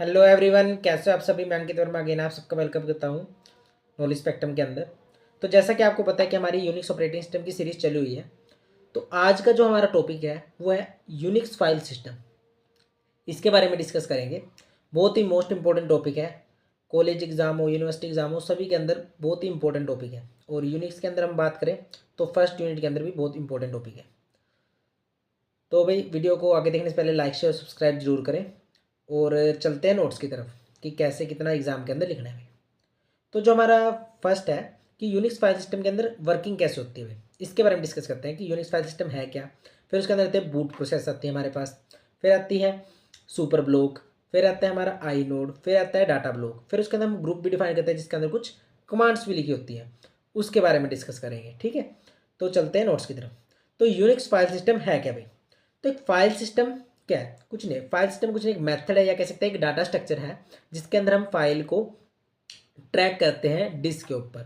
Hello everyone, कैसे हो आप सभी। मैं अंकित वर्मा अगेन आप सबका वेलकम करता हूँ नॉलेज स्पेक्ट्रम के अंदर। तो जैसा कि आपको पता है कि हमारी यूनिक्स ऑपरेटिंग सिस्टम की सीरीज चली हुई है। तो आज का जो हमारा टॉपिक है वो है यूनिक्स फाइल सिस्टम। इसके बारे में डिस्कस करेंगे। बहुत ही मोस्ट इंपॉर्टेंट टॉपिक है। कॉलेज एग्जाम हो, यूनिवर्सिटी एग्जाम हो, सभी के अंदर बहुत ही इंपॉर्टेंट टॉपिक है। और यूनिक्स के अंदर हम बात करें तो फर्स्ट यूनिट के अंदर भी बहुत इंपॉर्टेंट टॉपिक है। तो भाई वीडियो को आगे देखने से पहले लाइक शेयर सब्सक्राइब जरूर करें। और चलते हैं नोट्स की तरफ कि कैसे कितना एग्जाम के अंदर लिखना है। तो जो हमारा फर्स्ट है कि यूनिक्स फाइल सिस्टम के अंदर वर्किंग कैसे होती है, इसके बारे में डिस्कस करते हैं कि यूनिक्स फाइल सिस्टम है क्या। फिर उसके अंदर आते हैं बूट प्रोसेस आती है हमारे पास। फिर आती है सुपर ब्लॉक। फिर आता है हमारा आई नोड। फिर आता है डाटा ब्लॉक। फिर उसके अंदर हम ग्रुप भी डिफाइन करते हैं जिसके अंदर कुछ कमांड्स भी लिखी होती है। उसके बारे में डिस्कस करेंगे, ठीक है। तो चलते हैं नोट्स की तरफ। तो यूनिक्स फाइल सिस्टम है क्या भाई। तो एक फाइल सिस्टम क्या है, कुछ नहीं। फाइल सिस्टम कुछ नहीं, एक मेथड है या कह सकते हैं एक डाटा स्ट्रक्चर है जिसके अंदर हम फाइल को ट्रैक करते हैं डिस्क के ऊपर,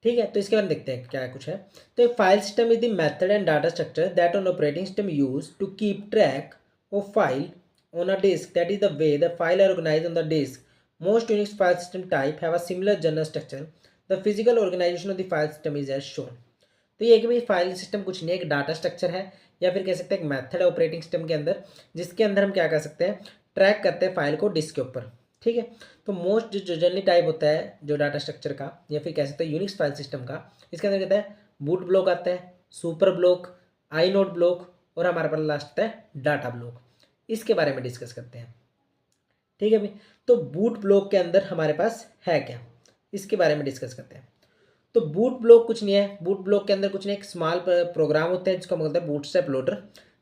ठीक है। तो इसके बारे में देखते हैं क्या कुछ है। तो एक file system is the method and data structure that on operating system use to keep track of file on a disk. That is the way the file are organized on the disk. Most Unix file system type have a similar general structure. The physical organization of the file system is as shown. तो ये कि भाई file system कुछ नहीं, एक data structure है या फिर कह सकते हैं एक मेथड है ऑपरेटिंग सिस्टम के अंदर जिसके अंदर हम क्या कर सकते हैं, ट्रैक करते हैं फाइल को डिस्क के ऊपर, ठीक है। तो मोस्ट जो जनरली टाइप होता है जो डाटा स्ट्रक्चर का या फिर कह सकते हैं यूनिक्स फाइल सिस्टम का, इसके अंदर कहता है बूट ब्लॉक आता है, सुपर ब्लॉक, आई नोड ब्लॉक और हमारे पास लास्ट आता है डाटा ब्लॉक। इसके बारे में डिस्कस करते हैं, ठीक है भाई। तो बूट ब्लॉक के अंदर हमारे पास है क्या, इसके बारे में डिस्कस करते हैं। तो बूट ब्लॉक कुछ नहीं है। बूट ब्लॉक के अंदर कुछ नहीं, एक स्मॉल प्रोग्राम होता है जिसको हम बोलते हैं bootstrap loader.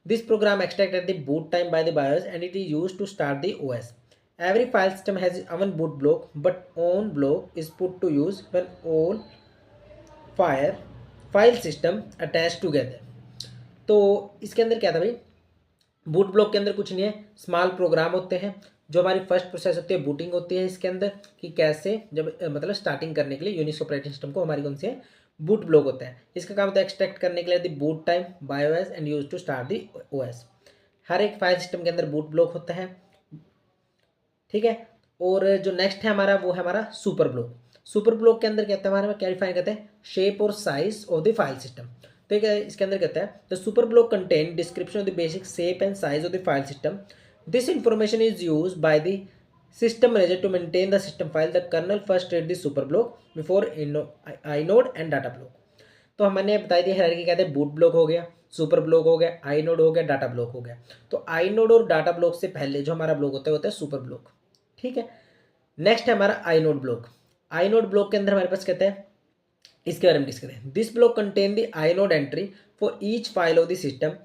This program extract at the boot time by the BIOS and it is used to start the OS. Every file system has its own boot block, but own block is put to use when all file file system attached together. तो इसके अंदर क्या था भाई, boot block के अंदर कुछ नहीं है, स्मॉल प्रोग्राम होते हैं। जो हमारी फर्स्ट प्रोसेस होती है बूटिंग होती है इसके अंदर, कि कैसे जब मतलब स्टार्टिंग करने के लिए यूनिक्स ऑपरेटिंग सिस्टम को हमारी कौन सी है, बूट ब्लॉक होता है। इसका काम होता है एक्सट्रैक्ट करने के लिए the boot time BIOS and use to start the OS. हर एक फाइल सिस्टम के अंदर बूट ब्लॉक होता है, ठीक है। और जो नेक्स्ट है हमारा वो है हमारा सुपर ब्लॉक। सुपर ब्लॉक के अंदर कहता है हमारे में क्या डिफाइन करते हैं, शेप और size of the file system. तो इसके अंदर कहता है the super block contain description of the basic shape and size of the file system. This information is use by the system manager to maintain the system file. The kernel first read the super block before inode and data block. तो हमने बताई थी hierarchy, कहते हैं boot block हो गया, super block हो गया, आई नोड हो गया, डाटा ब्लॉक हो गया। तो आई नोड और डाटा ब्लॉक से पहले जो हमारा ब्लॉक होता है सुपर ब्लॉक, ठीक है। नेक्स्ट है हमारा आई नोड ब्लॉक। आई नोड ब्लॉक के अंदर हमारे पास कहते हैं, इसके बारे में डिस्कस करें। This block contain the I node entry for each file of the system.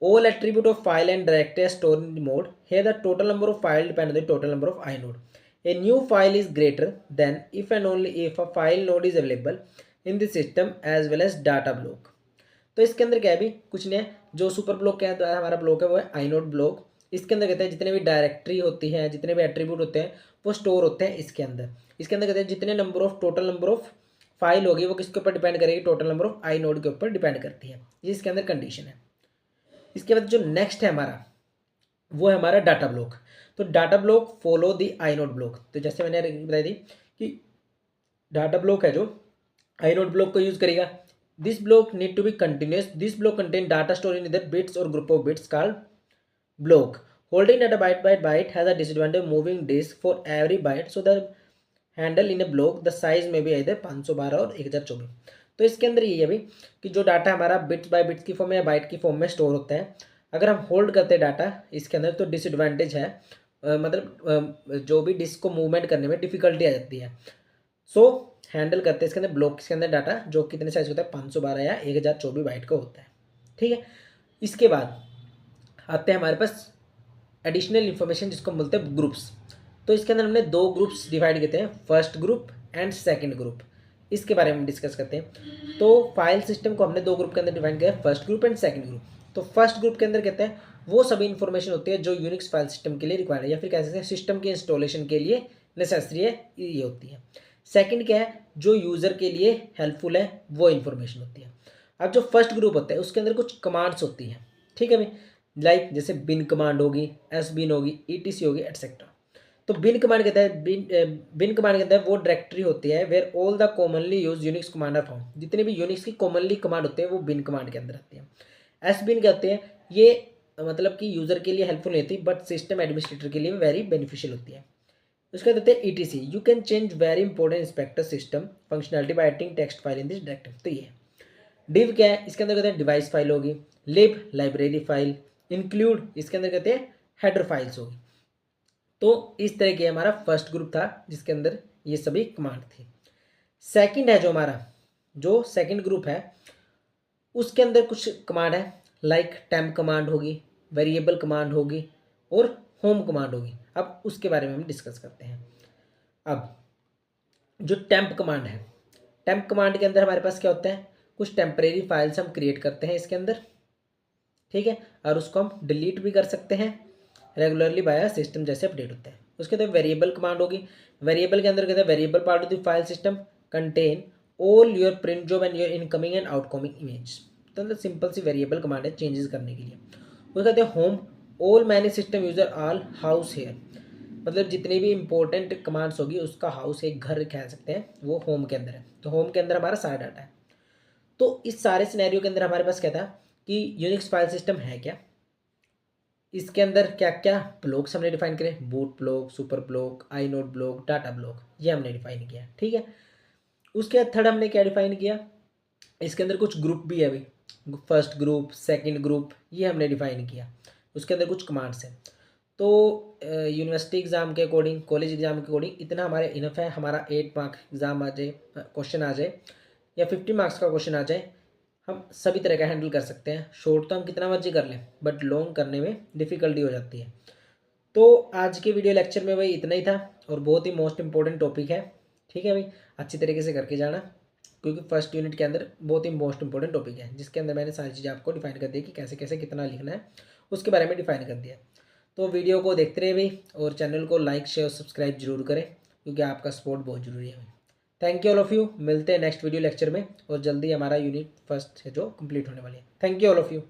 All attribute of file and directory are stored in the mode. Here the total number of file depend on the total number of inode. A new file is greater than if and only if a file node is available in the system as well as data block. तो इसके अंदर क्या है भी, कुछ नहीं है। जो सुपर ब्लॉक के द्वारा हमारा ब्लॉक है वो है आई नोड ब्लॉक। इसके अंदर कहते हैं जितने भी डायरेक्टरी होती है, जितने भी एट्रीब्यूट होते हैं वो स्टोर होते हैं इसके अंदर। इसके अंदर कहते हैं जितने number of total number of file होगी वो किसके ऊपर डिपेंड करेगी, total number of I node के ऊपर डिपेंड करती है। ये इसके अंदर कंडीशन है। इसके बाद जो नेक्स्ट है हमारा वो है हमारा डाटा ब्लॉक। तो data block follow the I node block. तो जैसे मैंने बताई थी कि डाटा ब्लॉक है जो आई नोड ब्लॉक को यूज करेगा। This block need to be continuous. This block contain data store in इधर बिट्स और group of bits called block. Holding data byte by byte has a disadvantage of moving disk for every byte. So the handle in a block the size में भी either 512 और 1024. तो इसके अंदर ये है भाई कि जो डाटा हमारा बिट्स बाय बिट्स की फॉर्म में या बाइट की फॉर्म में स्टोर होता है, अगर हम होल्ड करते हैं डाटा इसके अंदर तो डिसएडवांटेज है। मतलब जो भी डिस्क को मूवमेंट करने में डिफिकल्टी आ जाती है। सो हैंडल करते हैं इसके अंदर ब्लॉक के अंदर डाटा जो कितने साइज होता है, 512 या 1024 बाइट का होता है, ठीक है। इसके बाद आते हैं हमारे पास एडिशनल इन्फॉर्मेशन जिसको हम बोलते हैं ग्रुप्स। तो इसके अंदर हमने दो ग्रुप्स डिवाइड किए हैं, first group and second group. इसके बारे में डिस्कस करते हैं। तो फाइल सिस्टम को हमने दो ग्रुप के अंदर डिवाइड किया है, first group and second group. तो फर्स्ट ग्रुप के अंदर कहते हैं वो सभी इन्फॉर्मेशन होती है जो यूनिक्स फाइल सिस्टम के लिए रिक्वायर्ड है या फिर कह सकते हैं सिस्टम के इंस्टॉलेशन के लिए नेसेसरी है, ये होती है। सेकंड क्या है, जो यूज़र के लिए हेल्पफुल है वो इन्फॉर्मेशन होती है। अब जो फर्स्ट ग्रुप होता है उसके अंदर कुछ कमांड्स होती हैं, ठीक है भाई। लाइक जैसे बिन कमांड होगी, एस बिन होगी, ई टी सी होगी, एटसेट्रा। तो बिन कमांड कहता है बिन कमांड कहता है वो डायरेक्टरी होती है where all the commonly use Unix command are found. जितने भी यूनिक्स की कॉमनली कमांड होते हैं वो बिन कमांड के अंदर आती है। एस बिन कहते हैं ये मतलब कि यूज़र के लिए हेल्पफुल नहीं होती बट सिस्टम एडमिनिस्ट्रेटर के लिए वेरी बेनिफिशियल होती है। उसके बाद देते हैं ETC, you can change very important inspector system functionality by adding text file in this directive. तो ये डिव क्या है, इसके अंदर कहते हैं डिवाइस फाइल होगी, लिब लाइब्रेरी फाइल, इंक्लूड इसके अंदर कहते हैं हेडर फाइल्स होगी। तो इस तरह की हमारा फर्स्ट ग्रुप था जिसके अंदर ये सभी कमांड थी। सेकंड है जो हमारा जो सेकंड ग्रुप है उसके अंदर कुछ कमांड है लाइक टेम्प कमांड होगी, वेरिएबल कमांड होगी और होम कमांड होगी। अब उसके बारे में हम डिस्कस करते हैं। अब जो टेम्प कमांड है, टेम्प कमांड के अंदर हमारे पास क्या होता है, कुछ टेम्परेरी फाइल्स हम क्रिएट करते हैं इसके अंदर, ठीक है, और उसको हम डिलीट भी कर सकते हैं रेगुलरली बाय सिस्टम जैसे अपडेट होता है। उसके बाद वेरिएबल कमांड होगी, वेरिएबल के अंदर कहते हैं variable part of the file system contain all your print job and your incoming and outcoming image. तो मतलब सिंपल सी वेरिएबल कमांड है चेंजेस करने के लिए। उसके कहते हैं home, all many system user all house here, मतलब जितनी भी इंपॉर्टेंट कमांड्स होगी उसका हाउस एक घर कह सकते हैं वो होम के अंदर है। तो होम के अंदर हमारा सारा डाटा है। तो इस सारे सिनेरियो के अंदर हमारे पास क्या था कि यूनिक्स फाइल सिस्टम है क्या, इसके अंदर क्या क्या ब्लॉक्स हमने डिफाइन करे, बूट ब्लॉक, सुपर ब्लॉक, आई नोड ब्लॉक, डाटा ब्लॉक, ये हमने डिफाइन किया, ठीक है। उसके बाद थर्ड हमने क्या डिफाइन किया, इसके अंदर कुछ ग्रुप भी है भाई, फर्स्ट ग्रुप सेकंड ग्रुप ये हमने डिफाइन किया। उसके अंदर कुछ कमांड्स हैं। तो यूनिवर्सिटी एग्ज़ाम के अकॉर्डिंग, कॉलेज एग्ज़ाम के अकॉर्डिंग इतना हमारे इनफ है, हमारा 8 मार्क एग्ज़ाम आ जाए, क्वेश्चन आ जाए या 50 मार्क्स का क्वेश्चन आ जाए, हम सभी तरह का हैंडल कर सकते हैं। शॉर्ट तो हम कितना मर्जी कर लें बट लॉन्ग करने में डिफ़िकल्टी हो जाती है। तो आज के वीडियो लेक्चर में भाई इतना ही था और बहुत ही मोस्ट इंपॉर्टेंट टॉपिक है, ठीक है भाई, अच्छी तरीके से करके जाना क्योंकि फर्स्ट यूनिट के अंदर बहुत ही मोस्ट इंपॉर्टेंट टॉपिक है जिसके अंदर मैंने सारी चीज़ें आपको डिफाइन कर दी कि कैसे कैसे कितना लिखना है उसके बारे में डिफाइन कर दिया। तो वीडियो को देखते रहे भाई और चैनल को लाइक शेयर और सब्सक्राइब जरूर करें क्योंकि आपका सपोर्ट बहुत ज़रूरी है भाई। Thank you all of you, मिलते हैं नेक्स्ट वीडियो लेक्चर में और जल्दी हमारा यूनिट फर्स्ट है जो कंप्लीट होने वाली है। Thank you all of you.